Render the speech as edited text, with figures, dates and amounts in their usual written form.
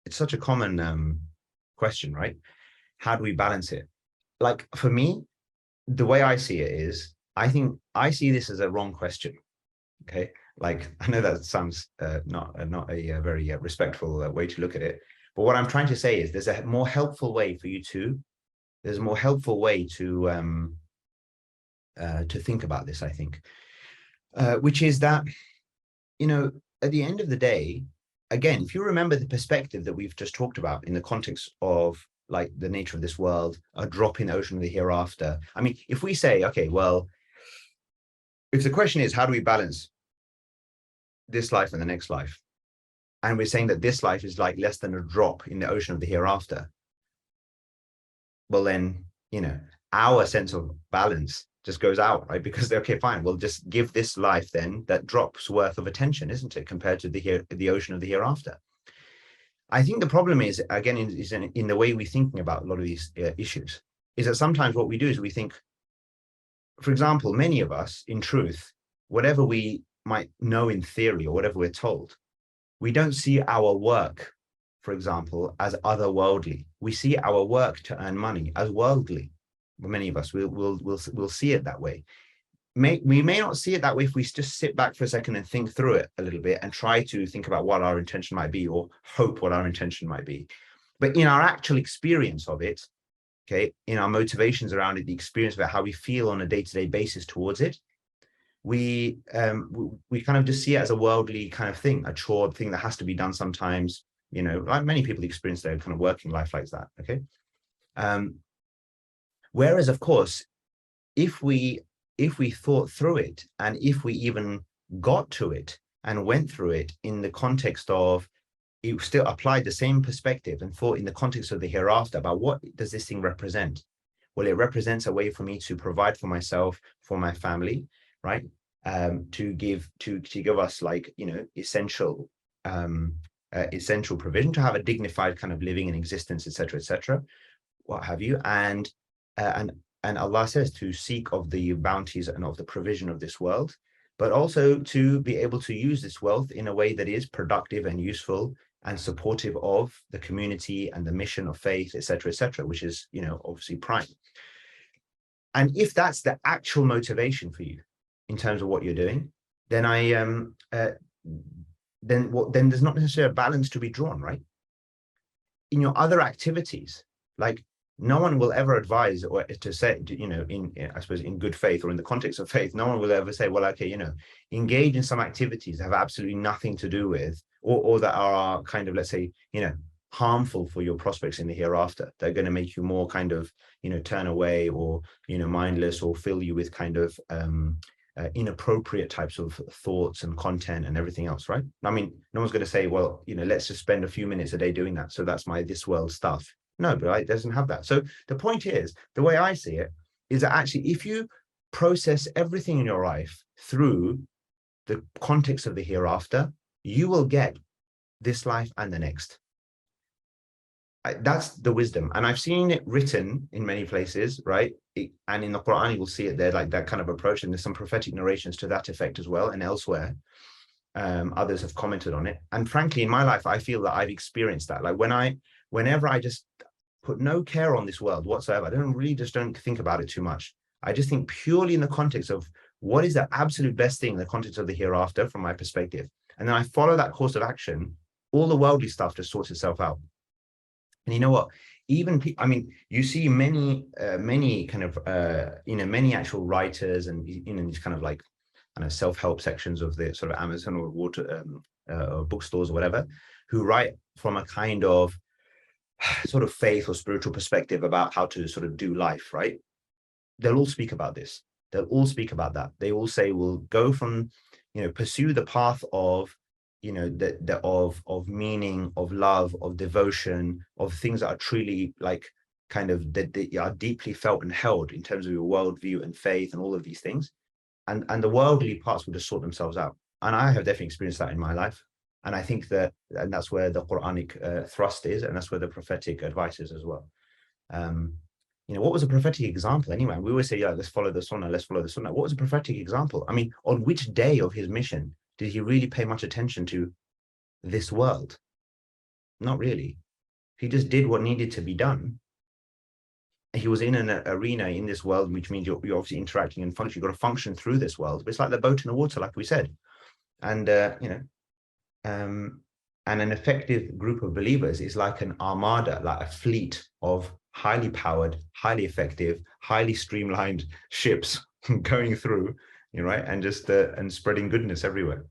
it's such a common question, right? How do we balance it? Like for me, the way I see it is, I think I see this as a wrong question. Okay, like I know that sounds not a very respectful way to look at it, but what I'm trying to say is there's a more helpful way for you to there's a more helpful way to think about this. I think, which is that at the end of the day, again, if you remember the perspective that we've just talked about in the context of like the nature of this world, a drop in the ocean of the hereafter. I mean, if we say, okay, well, if the question is how do we balance this life and the next life, and we're saying that this life is like less than a drop in the ocean of the hereafter, well then, our sense of balance just goes out, right? Because okay, fine, we'll just give this life then that drop's worth of attention, isn't it, compared to the ocean of the hereafter. I think the problem is, again, is in the way we're thinking about a lot of these issues, is that sometimes what we do is we think, for example, many of us, in truth, whatever we might know in theory or whatever we're told, we don't see our work, for example, as otherworldly. We see our work to earn money as worldly. Many of us will see it that way. We may not see it that way if we just sit back for a second and think through it a little bit and try to think about what our intention might be or hope what our intention might be. But in our actual experience of it, okay, in our motivations around it, the experience about how we feel on a day-to-day basis towards it, we kind of just see it as a worldly kind of thing, a chore thing that has to be done sometimes. Like many people experience their kind of working life like that. Okay. Whereas, of course, if we thought through it, and if we even got to it and went through it in the context of, it still applied the same perspective and thought in the context of the hereafter about what does this thing represent? Well, it represents a way for me to provide for myself, for my family, right? To give us like, essential provision, to have a dignified kind of living and existence, etc., what have you. And Allah says to seek of the bounties and of the provision of this world, but also to be able to use this wealth in a way that is productive and useful and supportive of the community and the mission of faith, etc., which is, obviously prime. And if that's the actual motivation for you in terms of what you're doing, then then there's not necessarily a balance to be drawn, right? In your other activities, like, no one will ever advise or to say, I suppose in good faith or in the context of faith, no one will ever say, well, okay, engage in some activities that have absolutely nothing to do with, or that are kind of, let's say, harmful for your prospects in the hereafter. They're going to make you more kind of, turn away or, mindless, or fill you with kind of inappropriate types of thoughts and content and everything else, right? I mean, no one's going to say, well, let's just spend a few minutes a day doing that, so that's my this world stuff. No, but it doesn't have that. So the point is, the way I see it is that actually, if you process everything in your life through the context of the hereafter, you will get this life and the next. That's the wisdom. And I've seen it written in many places, right? And in the Quran, you will see it there, like that kind of approach. And there's some prophetic narrations to that effect as well. And elsewhere, others have commented on it. And frankly, in my life, I feel that I've experienced that. Like whenever I just put no care on this world whatsoever, I don't think about it too much. I just think purely in the context of what is the absolute best thing in the context of the hereafter from my perspective. And then I follow that course of action, all the worldly stuff just sorts itself out. And you know what? Even you see many kind of many actual writers and these kind of like self-help sections of the sort of Amazon or bookstores or whatever, who write from a kind of sort of faith or spiritual perspective about how to sort of do life, right? They'll all speak about this. They'll all speak about that. They all say, we'll go from, pursue the path of, of meaning, of love, of devotion, of things that are truly like kind of that are deeply felt and held in terms of your worldview and faith and all of these things. And the worldly parts will just sort themselves out. And I have definitely experienced that in my life. And I think and that's where the Quranic thrust is, and that's where the prophetic advice is as well. What was a prophetic example anyway? We always say, yeah, let's follow the sunnah, let's follow the sunnah. What was a prophetic example? I mean, on which day of his mission did he really pay much attention to this world? Not really. He just did what needed to be done. He was in an arena in this world, which means you're obviously interacting and function. You've got to function through this world. But it's like the boat in the water, like we said. And and an effective group of believers is like an armada, like a fleet of highly powered, highly effective, highly streamlined ships going through, right, and just and spreading goodness everywhere.